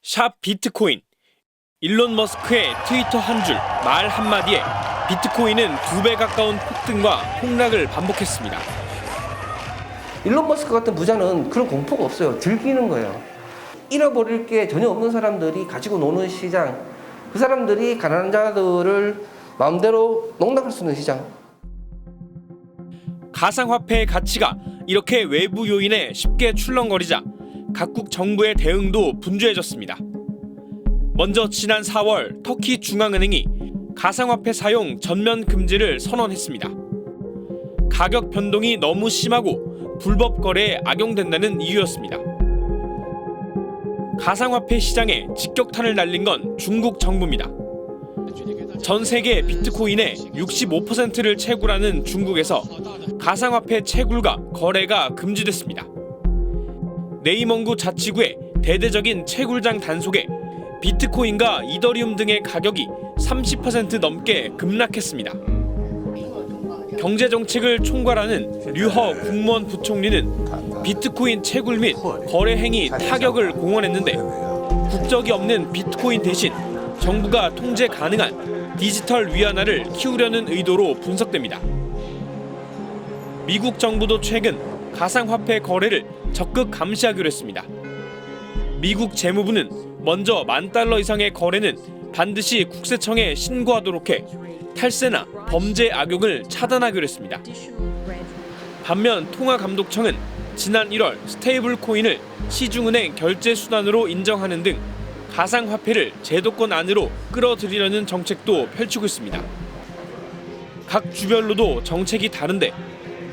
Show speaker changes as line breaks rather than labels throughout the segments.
샵 비트코인. 일론 머스크의 트위터 한 줄, 말 한마디에 비트코인은 2배 가까운 폭등과 폭락을 반복했습니다.
일론 머스크 같은 부자는 그런 공포가 없어요. 즐기는 거예요. 잃어버릴 게 전혀 없는 사람들이 가지고 노는 시장, 그 사람들이 가난한 자들을 마음대로 농락할 수 있는 시장.
가상화폐의 가치가 이렇게 외부 요인에 쉽게 출렁거리자 각국 정부의 대응도 분주해졌습니다. 먼저 지난 4월 터키 중앙은행이 가상화폐 사용 전면 금지를 선언했습니다. 가격 변동이 너무 심하고 불법 거래에 악용된다는 이유였습니다. 가상화폐 시장에 직격탄을 날린 건 중국 정부입니다. 전 세계 비트코인의 65%를 채굴하는 중국에서 가상화폐 채굴과 거래가 금지됐습니다. 네이멍구 자치구의 대대적인 채굴장 단속에 비트코인과 이더리움 등의 가격이 30% 넘게 급락했습니다. 경제정책을 총괄하는 류허 국무원 부총리는 비트코인 채굴 및 거래 행위 타격을 공언했는데 국적이 없는 비트코인 대신 정부가 통제 가능한 디지털 위안화를 키우려는 의도로 분석됩니다. 미국 정부도 최근 가상화폐 거래를 적극 감시하기로 했습니다. 미국 재무부는 먼저 $10,000 이상의 거래는 반드시 국세청에 신고하도록 해 탈세나 범죄 악용을 차단하기로 했습니다. 반면 통화감독청은 지난 1월 스테이블 코인을 시중은행 결제 수단으로 인정하는 등 가상화폐를 제도권 안으로 끌어들이려는 정책도 펼치고 있습니다. 각 주별로도 정책이 다른데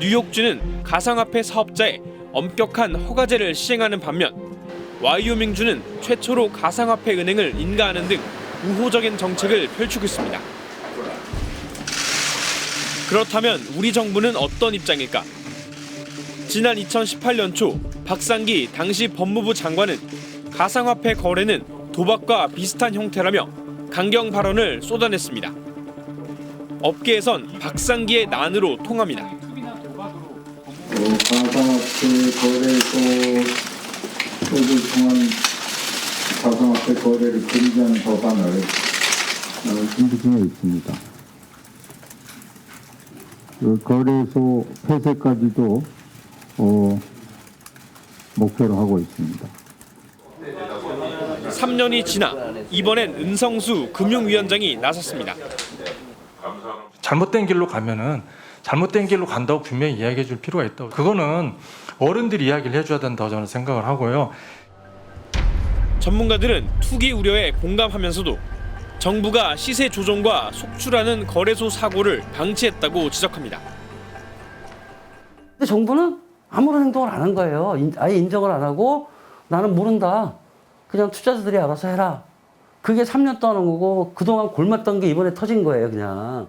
뉴욕주는 가상화폐 사업자에 엄격한 허가제를 시행하는 반면 와이오밍주는 최초로 가상화폐 은행을 인가하는 등 우호적인 정책을 펼치고 있습니다. 그렇다면 우리 정부는 어떤 입장일까? 지난 2018년 초 박상기 당시 법무부 장관은 가상화폐 거래는 도박과 비슷한 형태라며 강경 발언을 쏟아냈습니다. 업계에선 박상기의 난으로 통합니다.
가상화폐 거래소를 통한 가상화폐 거래를 금지하는 법안을 준비 중에 있습니다. 그 거래소 폐쇄까지도 목표로 하고 있습니다.
3년이 지나 이번엔 은성수 금융위원장이 나섰습니다.
잘못된 길로 가면은 잘못된 길로 간다고 분명히 이야기해 줄 필요가 있다고. 그거는 어른들이 이야기를 해줘야 된다고 저는 생각을 하고요.
전문가들은 투기 우려에 공감하면서도 정부가 시세 조정과 속출하는 거래소 사고를 방치했다고 지적합니다.
근데 정부는 아무런 행동을 안 한 거예요. 아예 인정을 안 하고 나는 모른다. 그냥 투자자들이 알아서 해라. 그게 3년 동안 한 거고 그동안 골랐던 게 이번에 터진 거예요, 그냥.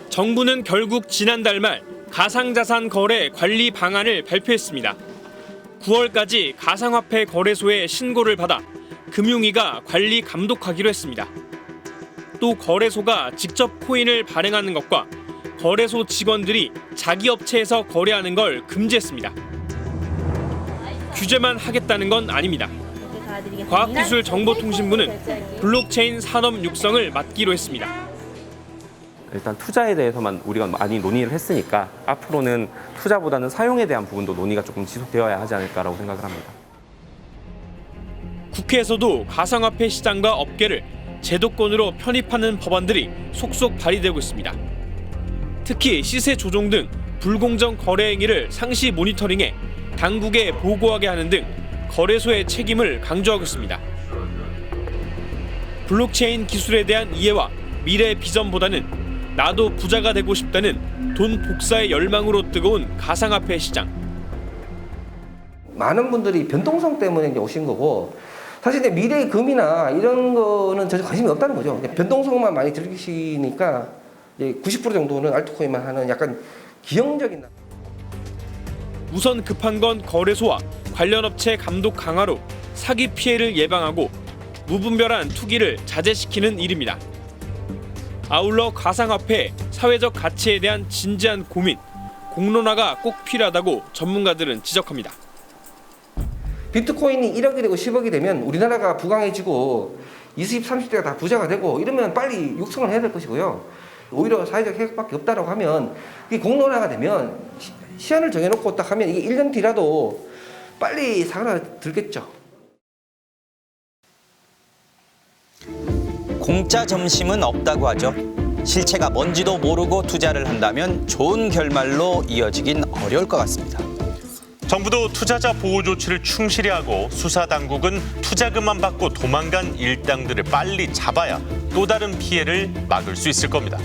정부는 결국 지난달 말 가상자산 거래 관리 방안을 발표했습니다. 9월까지 가상화폐 거래소에 신고를 받아 금융위가 관리 감독하기로 했습니다. 또 거래소가 직접 코인을 발행하는 것과 거래소 직원들이 자기 업체에서 거래하는 걸 금지했습니다. 규제만 하겠다는 건 아닙니다. 과학기술정보통신부는 블록체인 산업 육성을 맡기로 했습니다.
일단 투자에 대해서만 우리가 많이 논의를 했으니까 앞으로는 투자보다는 사용에 대한 부분도 논의가 조금 지속되어야 하지 않을까라고 생각을 합니다.
국회에서도 가상화폐 시장과 업계를 제도권으로 편입하는 법안들이 속속 발의되고 있습니다. 특히 시세 조종 등 불공정 거래 행위를 상시 모니터링해 당국에 보고하게 하는 등 거래소의 책임을 강조하고 있습니다. 블록체인 기술에 대한 이해와 미래 비전보다는 나도 부자가 되고 싶다는 돈 복사의 열망으로 뜨거운 가상화폐 시장.
많은 분들이 변동성 때문에 이제 오신 거고 사실 이제 미래의 금이나 이런 거는 전혀 관심이 없다는 거죠. 변동성만 많이 즐기시니까 90% 정도는 알트코인만 하는 약간 기형적인.
우선 급한 건 거래소와 관련 업체 감독 강화로 사기 피해를 예방하고 무분별한 투기를 자제시키는 일입니다. 아울러 가상화폐의 사회적 가치에 대한 진지한 고민, 공론화가 꼭 필요하다고 전문가들은 지적합니다.
비트코인이 1억이 되고 10억이 되면 우리나라가 부강해지고 20, 30대가 다 부자가 되고 이러면 빨리 육성을 해야 될 것이고요. 오히려 사회적 혜택밖에 없다라고 하면 이게 공론화가 되면 시한을 정해놓고 딱 하면 이게 1년 뒤라도 빨리 사고가 들겠죠.
공짜 점심은 없다고 하죠. 실체가 뭔지도 모르고 투자를 한다면 좋은 결말로 이어지긴 어려울 것 같습니다.
정부도 투자자 보호 조치를 충실히 하고 수사당국은 투자금만 받고 도망간 일당들을 빨리 잡아야 또 다른 피해를 막을 수 있을 겁니다.